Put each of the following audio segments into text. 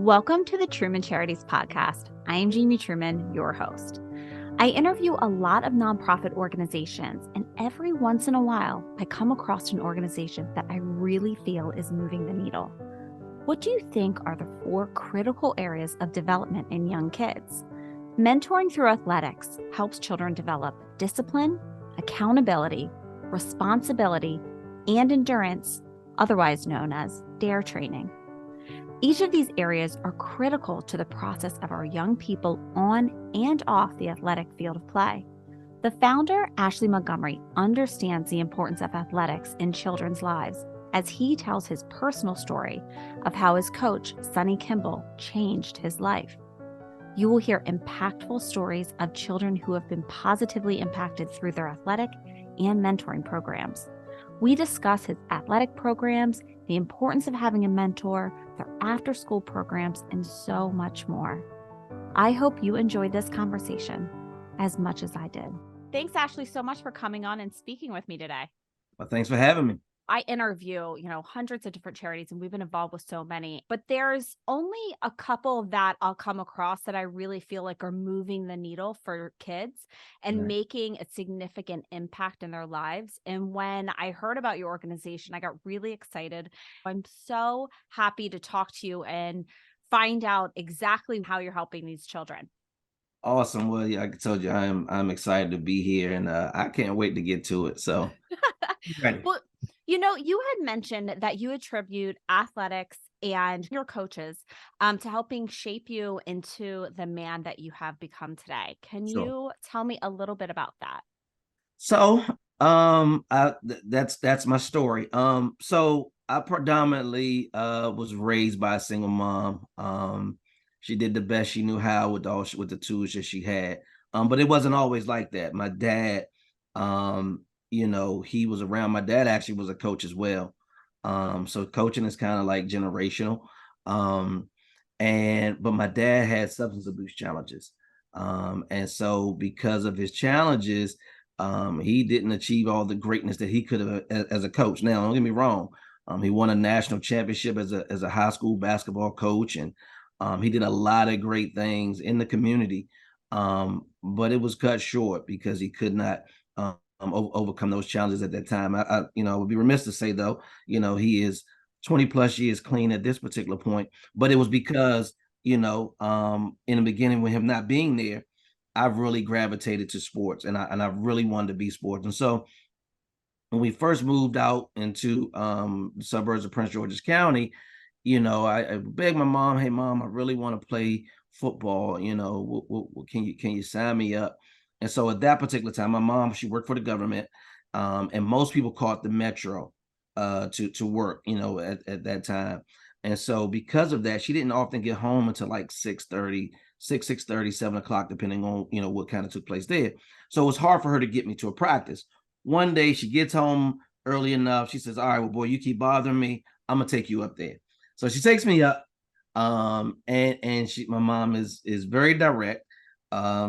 Welcome to the Truman Charities podcast. I am Jamie Truman, your host. I interview a lot of nonprofit organizations, and every once in a while, I come across an organization that I really feel is moving the needle. What do you think are the 4 critical areas of development in young kids? Mentoring through athletics helps children develop discipline, accountability, responsibility, and endurance, otherwise known as DARE training. Each of these areas are critical to the process of our young people on and off the athletic field of play. The founder, Ashley Montgomery, understands the importance of athletics in children's lives as he tells his personal story of how his coach, Sonny Kimball, changed his life. You will hear impactful stories of children who have been positively impacted through their athletic and mentoring programs. We discuss his athletic programs, the importance of having a mentor, their after-school programs, and so much more. I hope you enjoyed this conversation as much as I did. Thanks, Ashley, so much for coming on and speaking with me today. Well, thanks for having me. I interview, hundreds of different charities, and we've been involved with so many, but there's only a couple that I'll come across that I really feel like are moving the needle for kids and making a significant impact in their lives. And when I heard about your organization, I got really excited. I'm so happy to talk to you and find out exactly how you're helping these children. Awesome. Well, yeah, I told you I'm excited to be here, and I can't wait to get to it. So, ready. Well, you had mentioned that you attribute athletics and your coaches to helping shape you into the man that you have become today. Can Sure. you tell me a little bit about that? So, that's my story. So I predominantly was raised by a single mom. She did the best she knew how with with the tools that she had. But it wasn't always like that. My dad, he was around. My dad actually was a coach as well. So coaching is kind of like generational. Um, but my dad had substance abuse challenges. And so because of his challenges, he didn't achieve all the greatness that he could have as a coach. Now, don't get me wrong. He won a national championship as a high school basketball coach, and he did a lot of great things in the community. But it was cut short because he could not overcome those challenges at that time. I would be remiss to say though, he is 20 plus years clean at this particular point, but it was because, in the beginning with him not being there, I've really gravitated to sports, and I really wanted to be sports. And so when we first moved out into the suburbs of Prince George's County, I begged my mom, "Hey, mom, I really want to play football. Can you sign me up?" And so at that particular time, my mom, she worked for the government, and most people caught the metro to work, at that time. And so because of that, she didn't often get home until like 6:30, 6:30, 7 o'clock, depending on, what kind of took place there. So it was hard for her to get me to a practice. One day she gets home early enough. She says, "All right, well, boy, you keep bothering me. I'm gonna take you up there." So she takes me up. And my mom is very direct.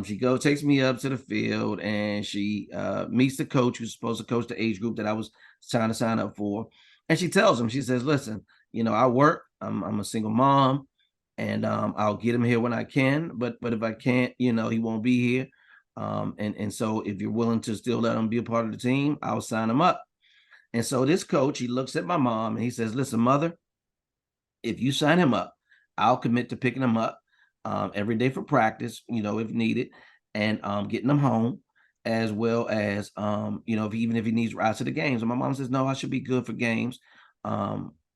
She takes me up to the field, and she meets the coach who's supposed to coach the age group that I was trying to sign up for. And she tells him, she says, "Listen, I work. I'm a single mom, and I'll get him here when I can. But if I can't, he won't be here. And so if you're willing to still let him be a part of the team, I'll sign him up." And so this coach, he looks at my mom and he says, "Listen, mother, if you sign him up, I'll commit to picking him up every day for practice, if needed, and getting him home, as well as, even if he needs rides to the games." And my mom says, "No, I should be good for games."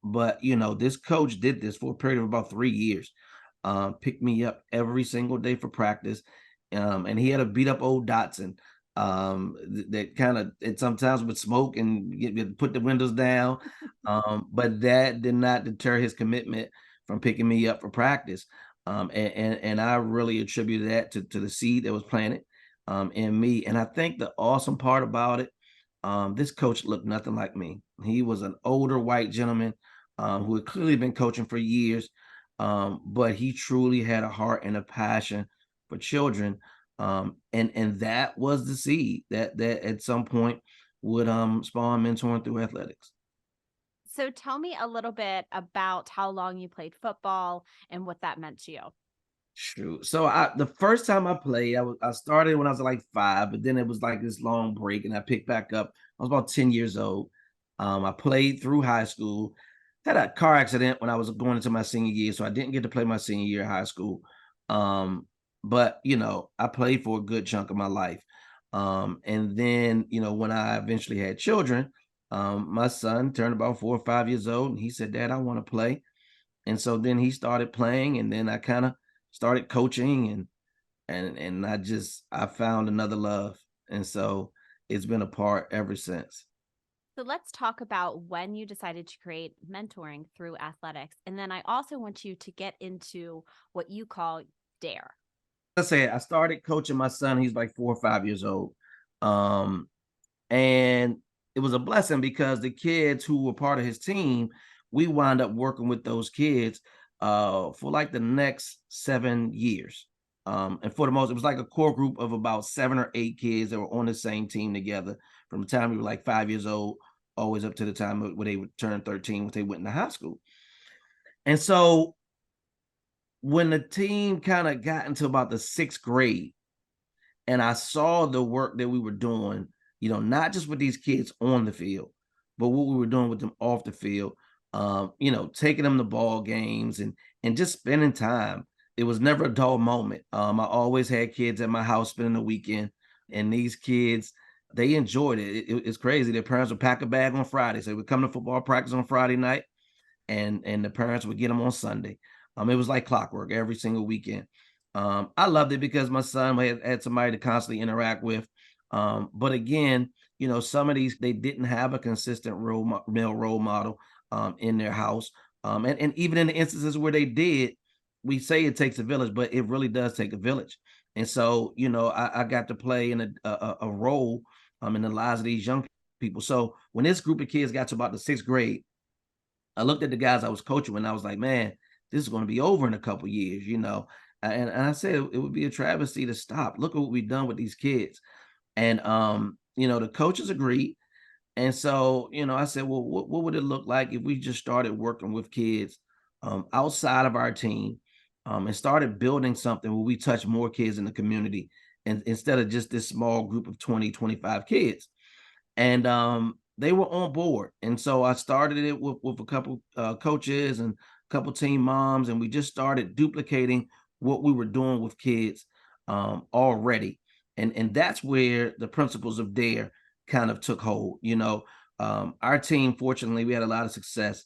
But this coach did this for a period of about 3 years, picked me up every single day for practice. And he had a beat up old Datsun that kind of, it sometimes would smoke and put the windows down. But that did not deter his commitment from picking me up for practice. And I really attribute that to the seed that was planted in me. And I think the awesome part about it, this coach looked nothing like me. He was an older white gentleman who had clearly been coaching for years, but he truly had a heart and a passion for children. And that was the seed that at some point would spawn mentoring through athletics. So tell me a little bit about how long you played football and what that meant to you. True. So the first time I played, I started when I was like 5, but then it was like this long break, and I picked back up. I was about 10 years old. I played through high school. Had a car accident when I was going into my senior year, so I didn't get to play my senior year of high school. Um, but I played for a good chunk of my life. And then when I eventually had children, my son turned about 4 or 5 years old, and he said, "Dad, I want to play." And so then he started playing, and then I kind of started coaching, and I found another love. And so it's been a part ever since. So let's talk about when you decided to create mentoring through athletics. And then I also want you to get into what you call DARE. I said I started coaching my son. He's like 4 or 5 years old. Um, and it was a blessing because the kids who were part of his team, we wound up working with those kids for like the next 7 years. And for the most, it was like a core group of about 7 or 8 kids that were on the same team together from the time we were like 5 years old, always up to the time where they would turn 13 when they went into high school. And so when the team kind of got into about the 6th grade, and I saw the work that we were doing, not just with these kids on the field, but what we were doing with them off the field. Taking them to ball games and just spending time. It was never a dull moment. I always had kids at my house spending the weekend, and these kids, they enjoyed it. It's crazy. Their parents would pack a bag on Friday, so they would come to football practice on Friday night, and the parents would get them on Sunday. It was like clockwork every single weekend. I loved it because my son had somebody to constantly interact with. But again, some of these, they didn't have a consistent male role model in their house. And even in the instances where they did, we say it takes a village, but it really does take a village. And so, I got to play in a role in the lives of these young people. So when this group of kids got to about the 6th grade, I looked at the guys I was coaching and I was like, man, this is going to be over in a couple years. And I said it would be a travesty to stop. Look at what we've done with these kids. And the coaches agreed. And so, I said, well, what would it look like if we just started working with kids outside of our team, and started building something where we touch more kids in the community, and instead of just this small group of 20, 25 kids. And they were on board. And so I started it with a couple coaches and a couple team moms, and we just started duplicating what we were doing with kids already. And that's where the principles of DARE kind of took hold. Our team, fortunately, we had a lot of success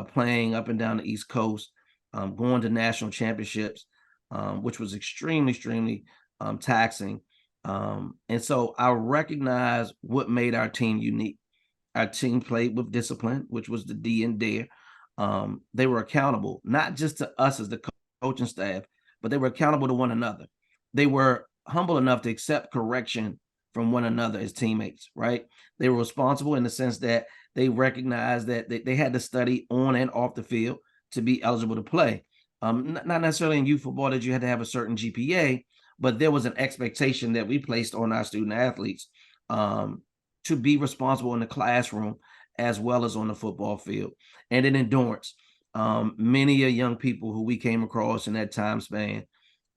playing up and down the East Coast, going to national championships, which was extremely taxing. And so I recognize what made our team unique. Our team played with discipline, which was the D in DARE. They were accountable, not just to us as the coaching staff, but they were accountable to one another. They were humble enough to accept correction from one another as teammates, right? They were responsible in the sense that they recognized that they had to study on and off the field to be eligible to play. Not necessarily in youth football that you had to have a certain GPA, but there was an expectation that we placed on our student athletes to be responsible in the classroom as well as on the football field. And in endurance, many young people who we came across in that time span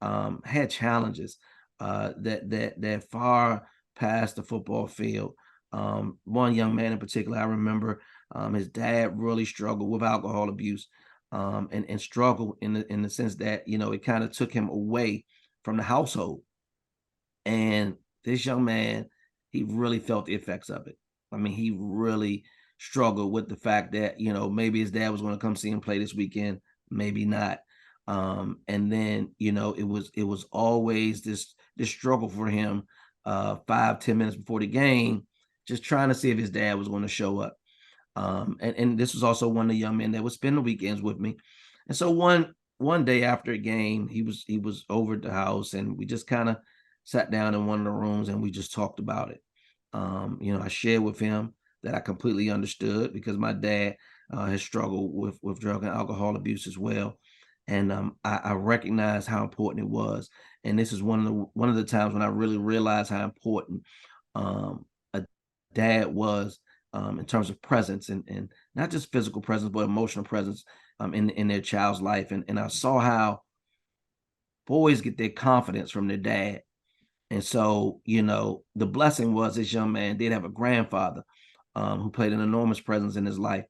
had challenges that far past the football field. One young man in particular, I remember, his dad really struggled with alcohol abuse, and struggled in the sense that it kind of took him away from the household. And this young man, he really felt the effects of it. I mean, he really struggled with the fact that, maybe his dad was going to come see him play this weekend, maybe not. And then, it was always this struggle for him, 5-10 minutes before the game, just trying to see if his dad was going to show up. And this was also one of the young men that would spend the weekends with me. And so one day after a game, he was over at the house, and we just kind of sat down in one of the rooms and we just talked about it. I shared with him that I completely understood because my dad has struggled with drug and alcohol abuse as well. And I recognized how important it was. And this is one of the times when I really realized how important a dad was in terms of presence and not just physical presence, but emotional presence in their child's life. And I saw how boys get their confidence from their dad. And so, the blessing was this young man did have a grandfather who played an enormous presence in his life.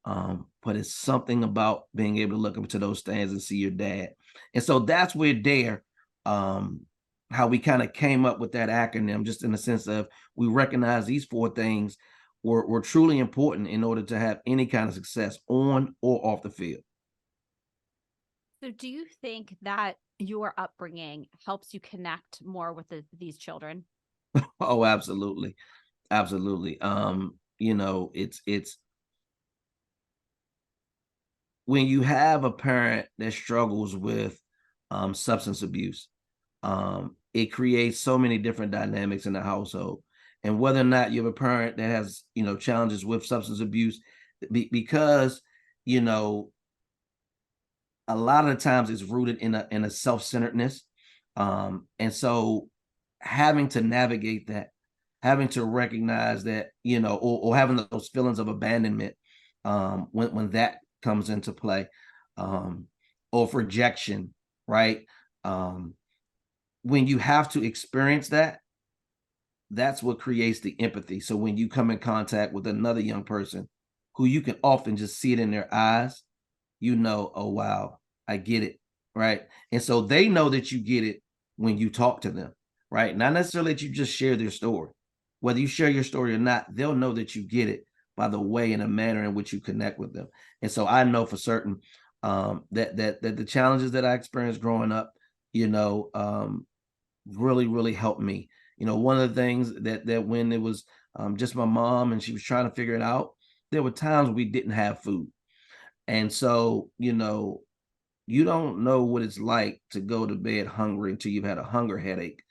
But it's something about being able to look into those stands and see your dad. And so that's where how we kind of came up with that acronym, just in the sense of we recognize these four things were truly important in order to have any kind of success on or off the field. So do you think that your upbringing helps you connect more with these children? Oh, absolutely. Absolutely. It's when you have a parent that struggles with substance abuse, it creates so many different dynamics in the household. And whether or not you have a parent that has, challenges with substance abuse, because, you know, a lot of the times it's rooted in a self-centeredness. And so having to navigate that, having to recognize that, or having those feelings of abandonment when that comes into play, or of rejection, right? When you have to experience that, that's what creates the empathy. So when you come in contact with another young person who you can often just see it in their eyes, oh, wow, I get it, right? And so they know that you get it when you talk to them, right? Not necessarily that you just share their story. Whether you share your story or not, they'll know that you get it by the way and the manner in which you connect with them. And so I know for certain that the challenges that I experienced growing up, really, really helped me. One of the things that when it was just my mom and she was trying to figure it out, there were times we didn't have food. And so, you don't know what it's like to go to bed hungry until you've had a hunger headache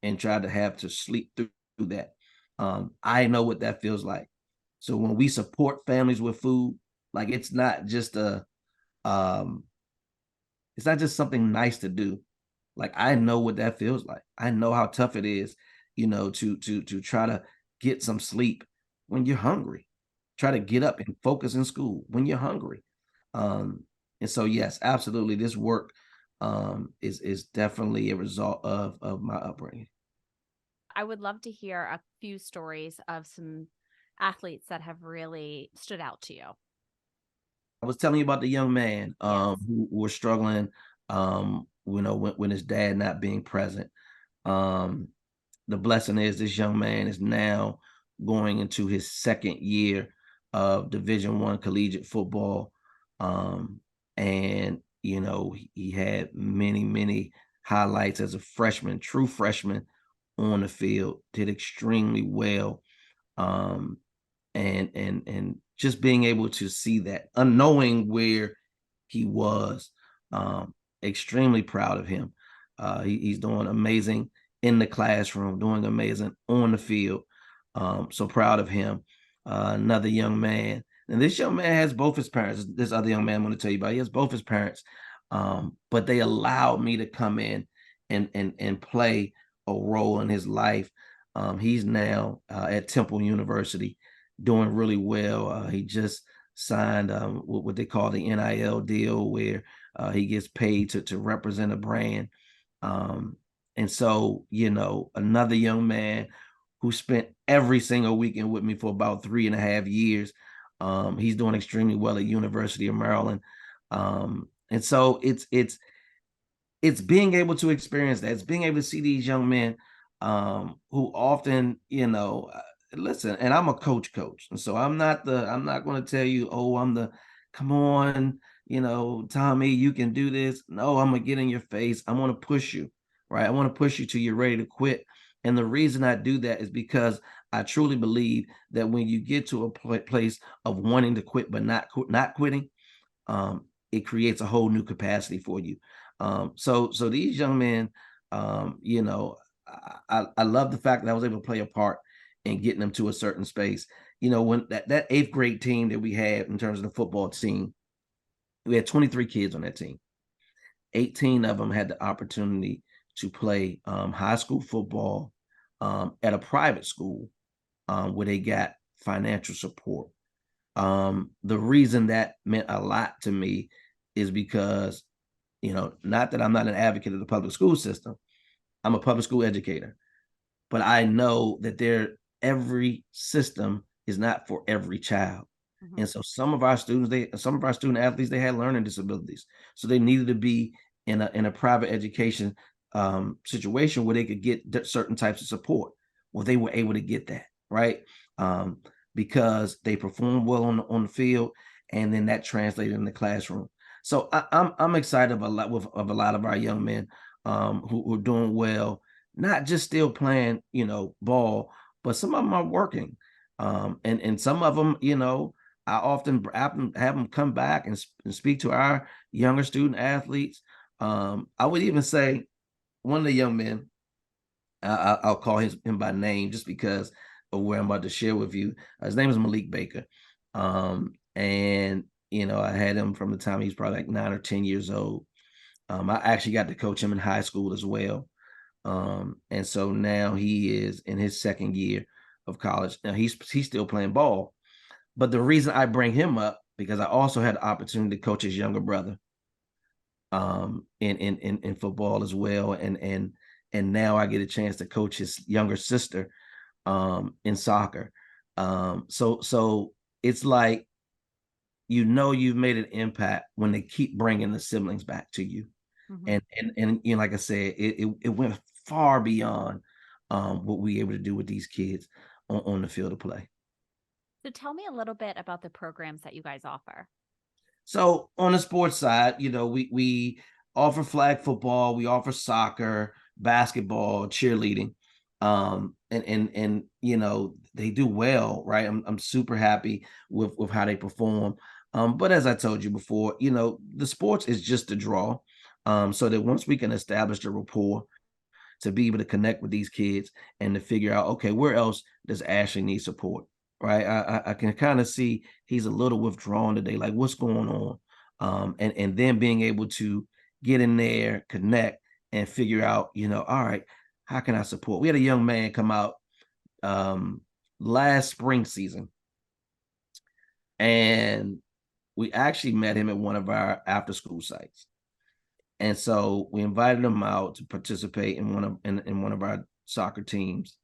and tried to have to sleep through that. I know what that feels like. So when we support families with food, like it's not just um, it's not just something nice to do. Like I know what that feels like. I know how tough it is, to try to get some sleep when you're hungry. Try to get up and focus in school when you're hungry. Um, and so yes, absolutely, this work is definitely a result of my upbringing. I would love to hear a few stories of some athletes that have really stood out to you. I was telling you about the young man Yes. who was struggling, when his dad not being present. Um, the blessing is this young man is now going into his second year of Division I collegiate football. And he had many highlights as a freshman, true freshman on the field, did extremely well. Um, and just being able to see that, unknowing where he was, extremely proud of him. He's doing amazing in the classroom, doing amazing on the field. So proud of him. Another young man, and this young man has both his parents. This other young man I'm going to tell you about, he has both his parents, but they allowed me to come in and play a role in his life. He's now at Temple University, doing really well. He just signed what they call the NIL deal, where he gets paid to represent a brand. And so, another young man who spent every single weekend with me for about 3.5 years. He's doing extremely well at University of Maryland. And so it's being able to experience that. It's being able to see these young men who often, listen, and I'm a coach. And so I'm not going to tell you, oh, come on, Tommy, you can do this. No, I'm going to get in your face. I want to push you, right? I want to push you till you're ready to quit. And the reason I do that is because I truly believe that when you get to a place of wanting to quit, but not quitting, it creates a whole new capacity for you. So these young men, I love the fact that I was able to play a part in getting them to a certain space. When that eighth grade team that we had in terms of the football team, we had 23 kids on that team. 18 of them had the opportunity to play high school football at a private school where they got financial support. The reason that meant a lot to me is because, not that I'm not an advocate of the public school system. I'm a public school educator, but I know that every system is not for every child. Mm-hmm. And so some of our student athletes, they had learning disabilities. So they needed to be in a private education situation where they could get certain types of support. Well, they were able to get that, right? Because they performed well on the field, and then that translated in the classroom. So I'm excited of a lot of our young men who are doing well, not just still playing, ball, but some of them are working. And some of them, I often have them come back and speak to our younger student athletes. I would even say one of the young men, I'll call him by name just because of where I'm about to share with you. His name is Malik Baker. And, I had him from the time he was probably like 9 or 10 years old. I actually got to coach him in high school as well. And so now he is in his second year of college. Now he's still playing ball. But the reason I bring him up, because I also had the opportunity to coach his younger brother in football as well. And now I get a chance to coach his younger sister in soccer. So it's like, you've made an impact when they keep bringing the siblings back to you. Mm-hmm. And like I said, it went far beyond what we were able to do with these kids on the field of play. So tell me a little bit about the programs that you guys offer. So on the sports side, we offer flag football, we offer soccer, basketball, cheerleading. And they do well, right? I'm super happy with how they perform. But as I told you before, the sports is just a draw. So that once we can establish the rapport to be able to connect with these kids and to figure out, okay, where else does Ashley need support? Right. I can kind of see he's a little withdrawn today. Like, what's going on? And then being able to get in there, connect, and figure out, all right, how can I support? We had a young man come out last spring season, and we actually met him at one of our after school sites. And so we invited him out to participate in one of our soccer teams.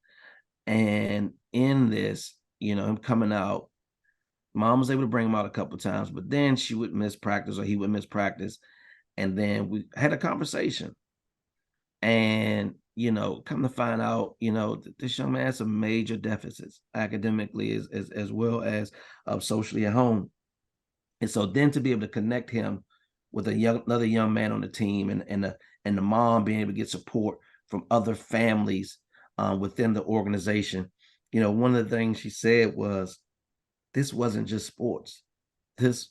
And in this, him coming out, mom was able to bring him out a couple of times, but then she would miss practice or he would miss practice. And then we had a conversation. And, come to find out, this young man has some major deficits academically as well as socially at home. And so then to be able to connect him with another young man on the team and the mom being able to get support from other families within the organization. One of the things she said was, this wasn't just sports. This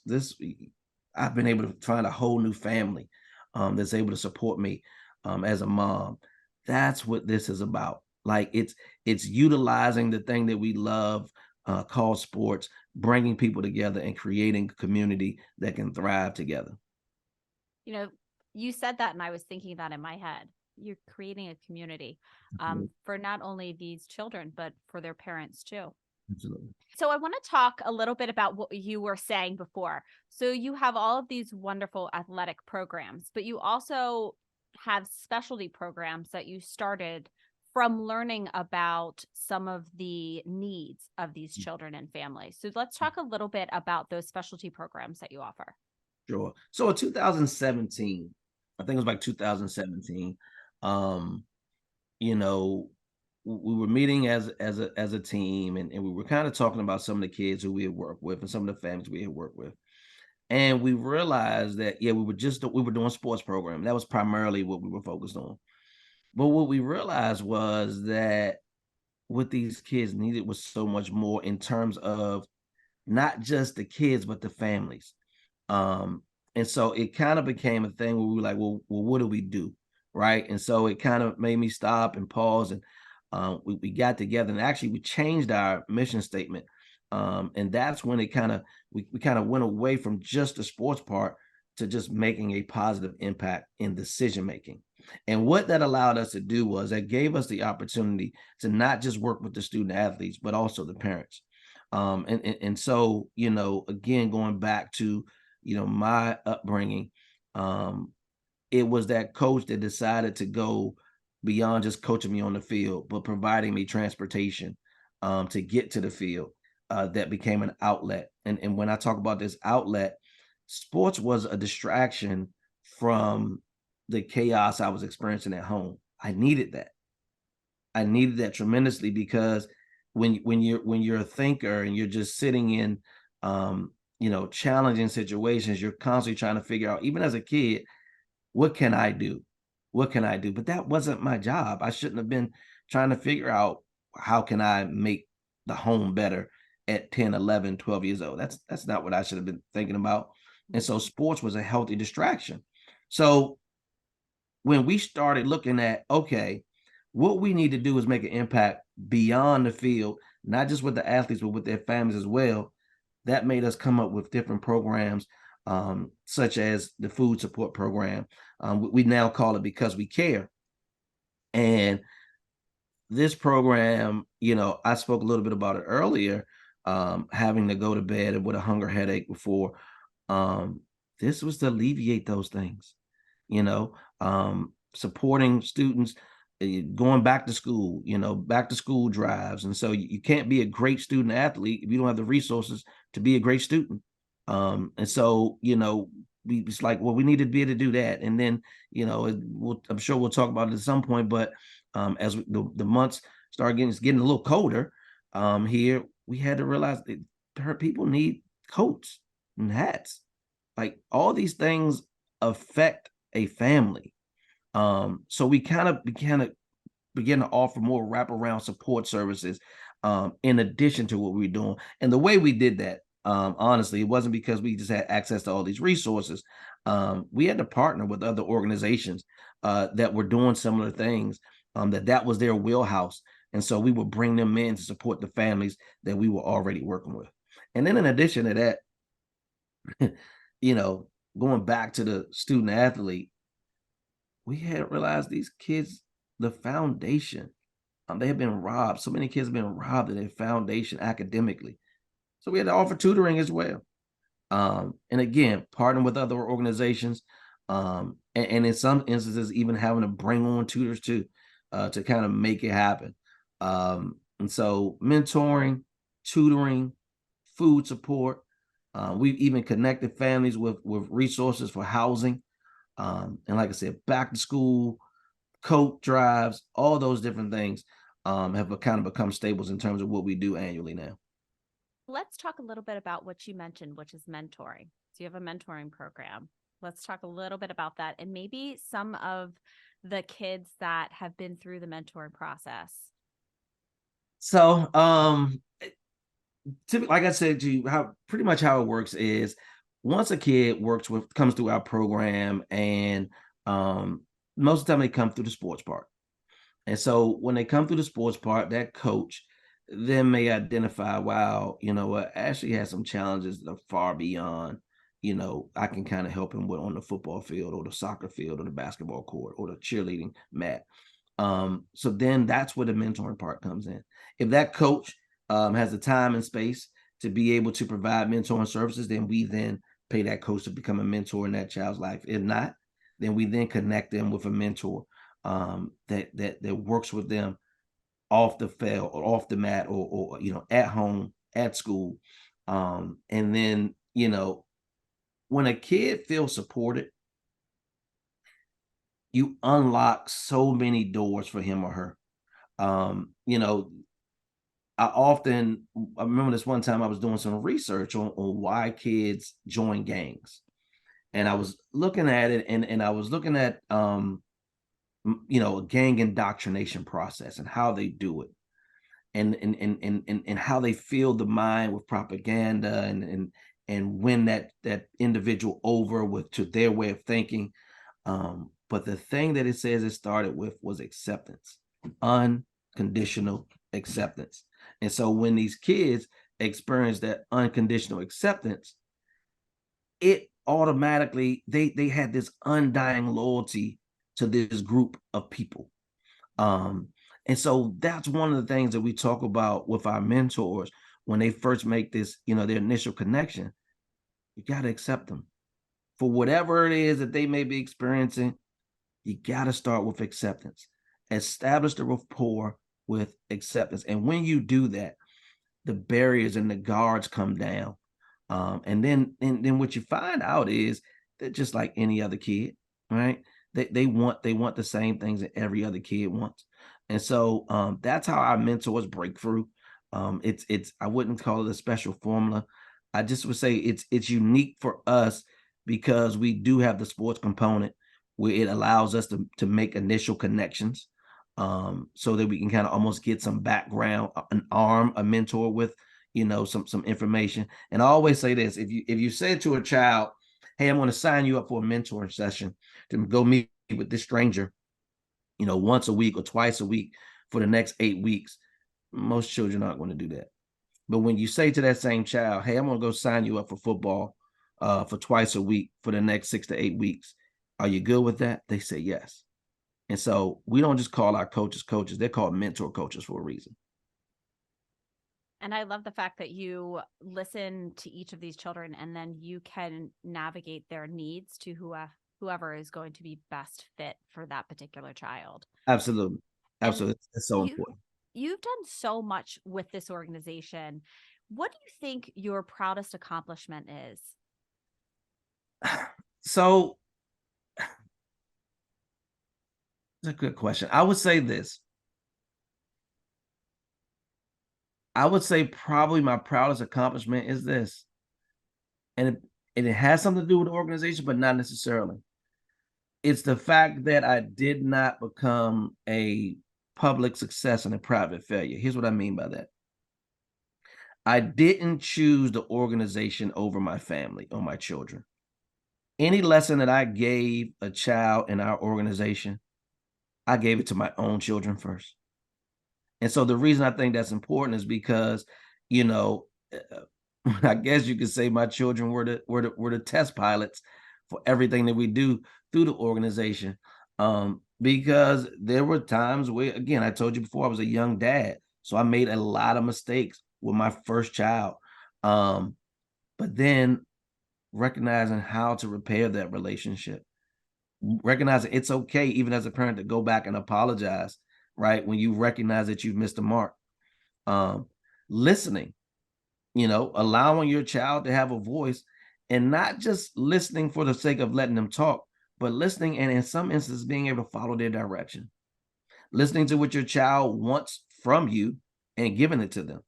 I've been able to find a whole new family that's able to support me as a mom. That's what this is about. Like, it's utilizing the thing that we love called sports, bringing people together and creating a community that can thrive together. You said that and I was thinking that in my head. You're creating a community for not only these children, but for their parents too. Absolutely. So I want to talk a little bit about what you were saying before. So you have all of these wonderful athletic programs, but you also have specialty programs that you started from learning about some of the needs of these children and families. So let's talk a little bit about those specialty programs that you offer. Sure. So in 2017, I think it was like 2017, we were meeting as a team, and we were kind of talking about some of the kids who we had worked with and some of the families we had worked with. And we realized that, we were doing sports program. That was primarily what we were focused on. But what we realized was that what these kids needed was so much more in terms of not just the kids, but the families. And so it kind of became a thing where we were like, well, what do we do? Right. And so it kind of made me stop and pause, and we got together, and actually we changed our mission statement. And that's when it we kind of went away from just the sports part to just making a positive impact in decision making. And what that allowed us to do was that gave us the opportunity to not just work with the student athletes, but also the parents. And so, again, going back to, my upbringing, it was that coach that decided to go beyond just coaching me on the field, but providing me transportation to get to the field, that became an outlet. And when I talk about this outlet, sports was a distraction from the chaos I was experiencing at home. I needed that. I needed that tremendously, because when you're a thinker and you're just sitting in challenging situations, you're constantly trying to figure out, even as a kid, what can I do? What can I do? But that wasn't my job. I shouldn't have been trying to figure out how can I make the home better at 10, 11, 12 years old. That's not what I should have been thinking about. And so sports was a healthy distraction. So when we started looking at, okay, what we need to do is make an impact beyond the field, not just with the athletes, but with their families as well. That made us come up with different programs, such as the food support program. We now call it Because We Care. And this program, I spoke a little bit about it earlier, having to go to bed with a hunger headache before. This was to alleviate those things, supporting students, going back to school, back to school drives. And so you can't be a great student athlete if you don't have the resources to be a great student. And so, it's like, well, we need to be able to do that. And then, I'm sure we'll talk about it at some point, but as the months start getting a little colder, here, we had to realize that people need coats and hats. Like, all these things affect a family. So we kind of begin to offer more wraparound support services, in addition to what we're doing. And the way we did that, honestly, it wasn't because we just had access to all these resources. We had to partner with other organizations that were doing similar things, that was their wheelhouse. And so we would bring them in to support the families that we were already working with. And then in addition to that, going back to the student athlete, we had realized these kids, the foundation, they have been robbed. So many kids have been robbed of their foundation academically. So we had to offer tutoring as well. And again, partnering with other organizations, and in some instances, even having to bring on tutors too, to kind of make it happen. And so mentoring, tutoring, food support. We've even connected families with resources for housing. And like I said, back to school, coat drives, all those different things have kind of become staples in terms of what we do annually now. Let's talk a little bit about what you mentioned, which is mentoring. So you have a mentoring program. Let's talk a little bit about that, and maybe some of the kids that have been through the mentoring process. So, like I said to you, how it works is, once a kid comes through our program, and most of the time they come through the sports part. And so when they come through the sports part, that coach then may identify, wow, you know what, Ashley has some challenges that are far beyond, I can kind of help him with on the football field or the soccer field or the basketball court or the cheerleading mat. So then that's where the mentoring part comes in. If that coach has the time and space to be able to provide mentoring services, then we then pay that coach to become a mentor in that child's life. If not, then we then connect them with a mentor that works with them off the field or off the mat, or at home, at school. And then, when a kid feels supported, you unlock so many doors for him or her. You know, I remember this one time I was doing some research on why kids join gangs. And I was looking at it, and I was looking at a gang indoctrination process and how they do it, and how they fill the mind with propaganda, and win that individual over to their way of thinking. But the thing that it says it started with was acceptance, unconditional acceptance. And so when these kids experience that unconditional acceptance, it automatically, they had this undying loyalty to this group of people. And so that's one of the things that we talk about with our mentors. when they first make this, their initial connection, you got to accept them for whatever it is that they may be experiencing. You got to start with acceptance. Establish the rapport with acceptance. And when you do that, the barriers and the guards come down. And then what you find out is that just like any other kid, right? They want the same things that every other kid wants. And so that's how our mentors break through. It's I wouldn't call it a special formula. I just would say it's unique for us because we do have the sports component where it allows us to make initial connections, so that we can kind of almost get some background, a mentor with, some information. And I always say this: if you say to a child, "Hey, I'm going to sign you up for a mentoring session to go meet with this stranger, once a week or twice a week for the next 8 weeks," most children aren't going to do that. But when you say to that same child, "Hey, I'm going to go sign you up for football for twice a week for the next 6 to 8 weeks. Are you good with that?" They say yes. And so we don't just call our coaches coaches. They're called mentor coaches for a reason. And I love the fact that you listen to each of these children and then you can navigate their needs to whoever is going to be best fit for that particular child. Absolutely. Absolutely. It's so important. You've done so much with this organization. What do you think your proudest accomplishment is? So that's a good question. I would say this. I would say probably my proudest accomplishment is this. And it has something to do with the organization, but not necessarily. It's the fact that I did not become a public success and a private failure. Here's what I mean by that. I didn't choose the organization over my family or my children. Any lesson that I gave a child in our organization, I gave it to my own children first. And so the reason I think that's important is because, I guess you could say my children were the test pilots for everything that we do through the organization. Because there were times where, again, I told you before, I was a young dad, so I made a lot of mistakes with my first child. But then recognizing how to repair that relationship, recognizing it's okay, even as a parent, to go back and apologize, right? When you recognize that you've missed the mark. Listening, allowing your child to have a voice, and not just listening for the sake of letting them talk, but listening and in some instances being able to follow their direction, listening to what your child wants from you and giving it to them.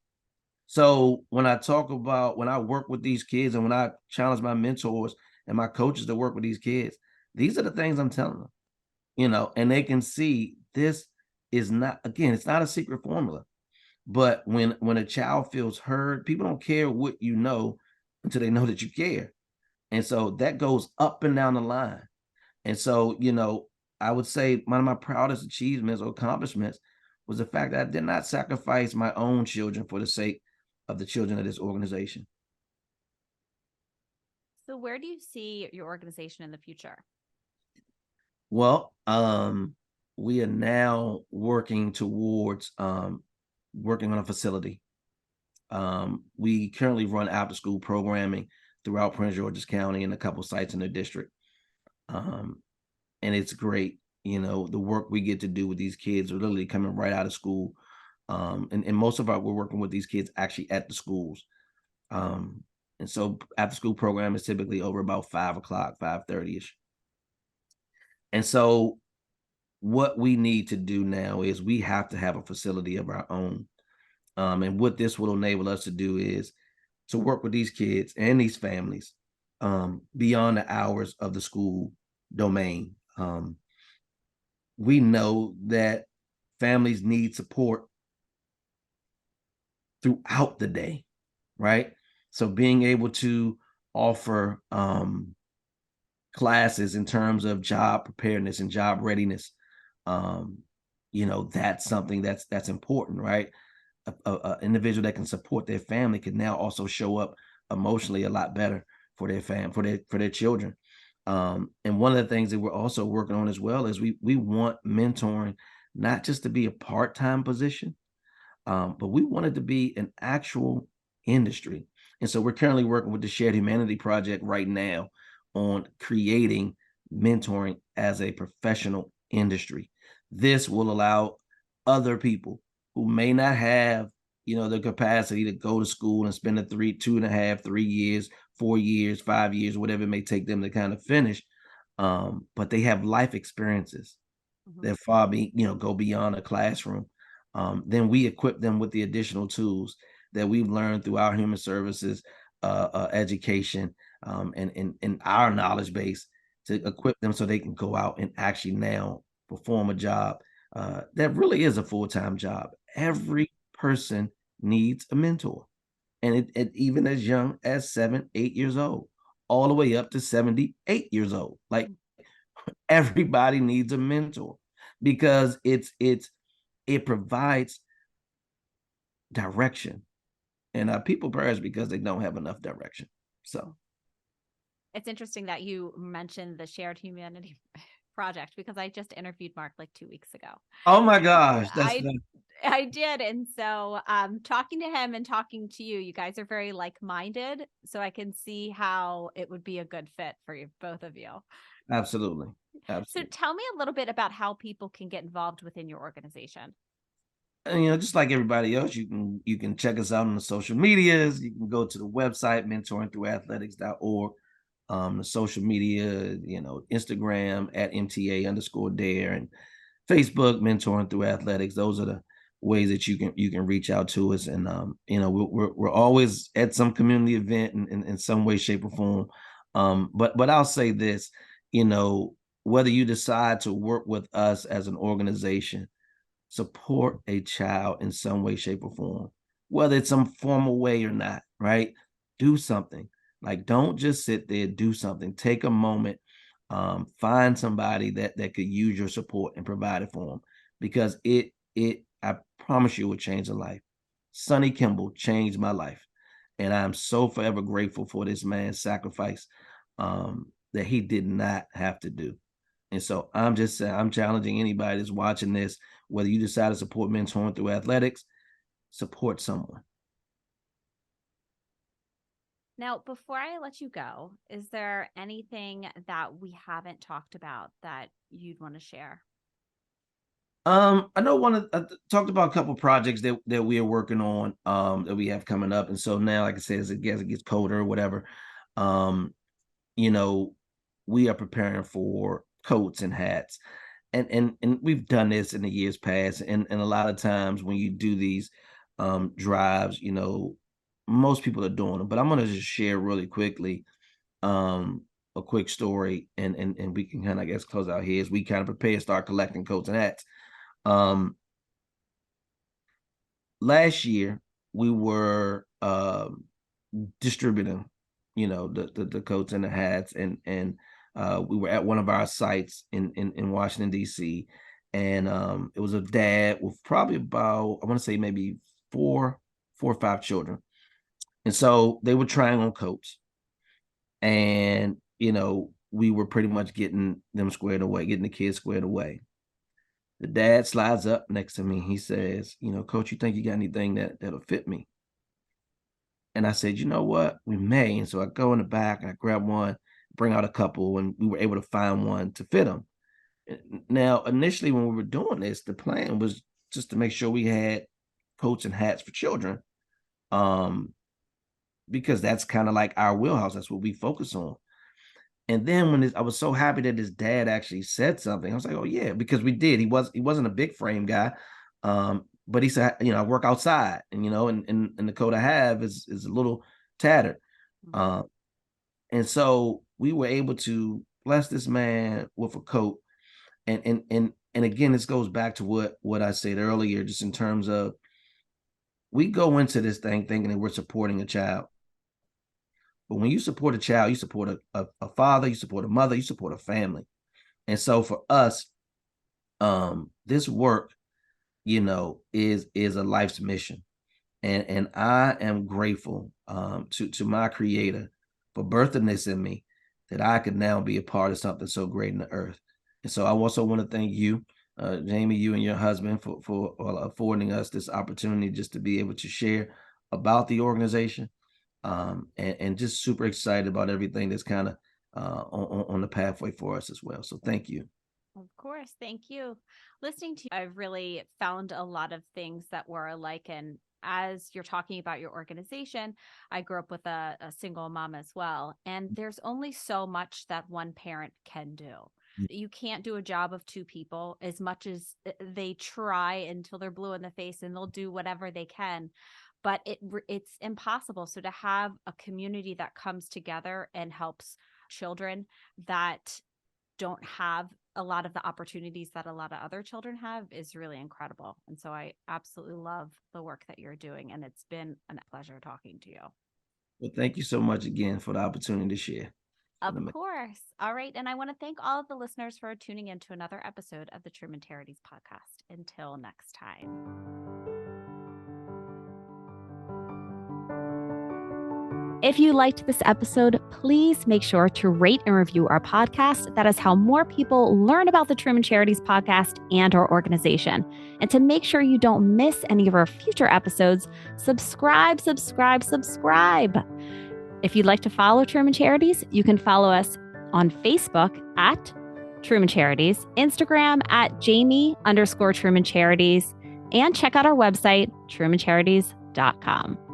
So when I work with these kids and when I challenge my mentors and my coaches to work with these kids, these are the things I'm telling them, and they can see this is not, again, it's not a secret formula. But when a child feels heard, people don't care what you know until they know that you care. And so that goes up and down the line. And so, I would say one of my proudest achievements or accomplishments was the fact that I did not sacrifice my own children for the sake of the children of this organization. So where do you see your organization in the future? Well, we are now working towards working on a facility. We currently run after school programming throughout Prince George's County and a couple sites in the district. And it's great. The work we get to do with these kids are literally coming right out of school. And most of we're working with these kids actually at the schools. And so after school program is typically over about 5:00, 5:30ish. And so what we need to do now is we have to have a facility of our own. And what this will enable us to do is to work with these kids and these families beyond the hours of the school domain. We know that families need support throughout the day, right? So being able to offer classes in terms of job preparedness and job readiness, that's something that's important, right? A individual that can support their family can now also show up emotionally a lot better for their for their children. And one of the things that we're also working on as well is we want mentoring not just to be a part-time position, but we want it to be an actual industry. And so we're currently working with the Shared Humanity Project right now on creating mentoring as a professional industry. This will allow other people who may not have, the capacity to go to school and spend the 2.5, 3 years, 4 years, 5 years, whatever it may take them to kind of finish. But they have life experiences that go beyond a classroom. Then we equip them with the additional tools that we've learned through our human services education and our knowledge base to equip them so they can go out and actually now perform a job that really is a full-time job. Every person needs a mentor, and it even as young as 7, 8 years old, all the way up to 78 years old. Like everybody needs a mentor because it provides direction, and people perish because they don't have enough direction. So it's interesting that you mentioned the Shared Humanity Project because I just interviewed Mark like 2 weeks ago. oh my gosh, I did. And so talking to him and talking to you guys are very like-minded. So I can see how it would be a good fit for you, both of you. absolutely. So tell me a little bit about how people can get involved within your organization. And, just like everybody else, you can check us out on the social medias. You can go to the website, mentoringthroughathletics.org. The social media, Instagram at MTA_dare and Facebook, Mentoring Through Athletics. Those are the ways that you can reach out to us. And, we're always at some community event in some way, shape, or form. But I'll say this, whether you decide to work with us as an organization, support a child in some way, shape, or form, whether it's some formal way or not, right? Do something. Like, don't just sit there, do something. Take a moment, find somebody that could use your support and provide it for them, because I promise you, it will change a life. Sonny Kimball changed my life, and I'm so forever grateful for this man's sacrifice that he did not have to do. And so I'm just saying, I'm challenging anybody that's watching this, whether you decide to support Mentoring Through Athletics, support someone. Now, before I let you go, is there anything that we haven't talked about that you'd want to share? I know I talked about a couple of projects that we are working on that we have coming up. And so now, like I said, as it gets colder or whatever, you know, we are preparing for coats and hats. And we've done this in the years past. And a lot of times when you do these drives, most people are doing them. But I'm gonna just share really quickly a quick story, and we can kind of, I guess, close out here as we kind of prepare to start collecting coats and hats. Last year we were distributing, the coats and the hats, and we were at one of our sites in Washington, D.C., and it was a dad with probably about, I want to say maybe four or five children. And so they were trying on coats, and we were pretty much getting them squared away, getting the kids squared away. The dad slides up next to me. He says, "Coach, you think you got anything that'll fit me?" And I said, "You know what? We may." And so I go in the back and I grab one, bring out a couple, and we were able to find one to fit them. Now, initially, when we were doing this, the plan was just to make sure we had coats and hats for children, because that's kind of like our wheelhouse. That's what we focus on. And then I was so happy that his dad actually said something. I was like, "Oh yeah," because we did. He wasn't a big frame guy, but he said, "I work outside, and the coat I have is a little tattered." And so we were able to bless this man with a coat. And again, this goes back to what I said earlier, just in terms of, we go into this thing thinking that we're supporting a child. But when you support a child, you support a father, you support a mother, you support a family. And so for us, this work, is a life's mission. And I am grateful to my creator for birthing this in me, that I could now be a part of something so great in the earth. And so I also want to thank you, Jamie, you and your husband, for affording us this opportunity just to be able to share about the organization, and just super excited about everything that's kind of on the pathway for us as well. So thank you. Of course. Thank you. Listening to you, I've really found a lot of things that were alike. And as you're talking about your organization, I grew up with a single mom as well. And there's only so much that one parent can do. You can't do a job of two people as much as they try until they're blue in the face, and they'll do whatever they can. But it's impossible. So to have a community that comes together and helps children that don't have a lot of the opportunities that a lot of other children have is really incredible. And so I absolutely love the work that you're doing. And it's been a pleasure talking to you. Well, thank you so much again for the opportunity to share. Of course. All right. And I want to thank all of the listeners for tuning in to another episode of the Truman Charities podcast. Until next time. If you liked this episode, please make sure to rate and review our podcast. That is how more people learn about the Truman Charities podcast and our organization. And to make sure you don't miss any of our future episodes, subscribe. If you'd like to follow Truman Charities, you can follow us on Facebook at Truman Charities, Instagram at Jamie_Truman Charities, and check out our website, trumancharities.com.